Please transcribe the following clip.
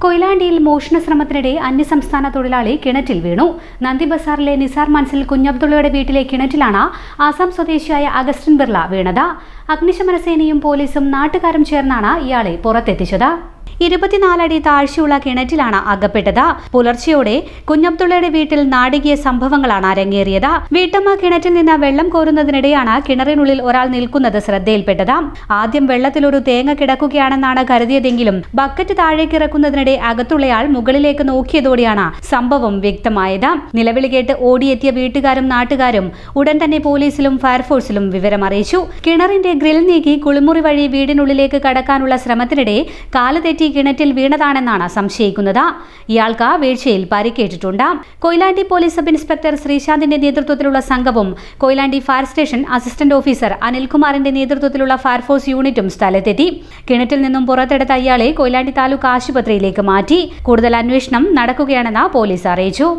കൊയിലാണ്ടിയിൽ മോഷണ ശ്രമത്തിനിടെ അന്യസംസ്ഥാന തൊഴിലാളി കിണറ്റിൽ വീണു. നന്ദി ബസാറിലെ നിസാർ മൻസിൽ കുഞ്ഞബ്ദുള്ളയുടെ വീട്ടിലെ കിണറ്റിലാണ് ആസാം സ്വദേശിയായ അഗസ്റ്റിൻ ബിർള വീണത്. അഗ്നിശമന സേനയും പോലീസും നാട്ടുകാരും ചേർന്നാണ് ഇയാളെ പുറത്തെത്തിച്ചത്. 24 അടി താഴ്ചയുള്ള കിണറ്റിലാണ് അകപ്പെട്ടത്. പുലർച്ചെയോടെ കുഞ്ഞബ്ദുള്ളയുടെ വീട്ടിൽ നാടകീയ സംഭവങ്ങളാണ് അരങ്ങേറിയത്. വീട്ടമ്മ കിണറ്റിൽ നിന്ന് വെള്ളം കോരുന്നതിനിടെയാണ് കിണറിനുള്ളിൽ ഒരാൾ നിൽക്കുന്നത് ശ്രദ്ധയിൽപ്പെട്ടത്. ആദ്യം വെള്ളത്തിലൊരു തേങ്ങ കിടക്കുകയാണെന്നാണ് കരുതിയതെങ്കിലും ബക്കറ്റ് താഴേക്ക് ഇറക്കുന്നതിനിടെ അകത്തുള്ളയാൾ മുകളിലേക്ക് നോക്കിയതോടെയാണ് സംഭവം വ്യക്തമായത്. നിലവിളി കേട്ട് ഓടിയെത്തിയ വീട്ടുകാരും നാട്ടുകാരും ഉടൻ തന്നെ പോലീസിലും ഫയർഫോഴ്സിലും വിവരമറിയിച്ചു. കിണറിന്റെ ഗ്രിൽ നീക്കി കുളിമുറി വഴി വീടിനുള്ളിലേക്ക് കടക്കാനുള്ള ശ്രമത്തിനിടെ കാലുതെറ്റി കിണറ്റിൽ വീണതാണെന്നാണ് സംശയിക്കുന്നത്. ഇയാൾക്ക് വീഴ്ചയിൽ പരിക്കേറ്റിട്ടുണ്ട്. കൊയിലാണ്ടി പോലീസ് സബ് ഇൻസ്പെക്ടർ ശ്രീശാന്തിന്റെ നേതൃത്വത്തിലുള്ള സംഘവും Koyilandy fire station assistant officer അനിൽകുമാറിന്റെ നേതൃത്വത്തിലുള്ള ഫയർഫോഴ്സ് യൂണിറ്റും സ്ഥലത്തെത്തി. കിണറ്റിൽ നിന്നും പുറത്തെടുത്ത ഇയാളെ കൊയിലാണ്ടി താലൂക്ക് ആശുപത്രിയിലേക്ക് മാറ്റി. കൂടുതൽ അന്വേഷണം നടക്കുകയാണെന്ന് പോലീസ് അറിയിച്ചു.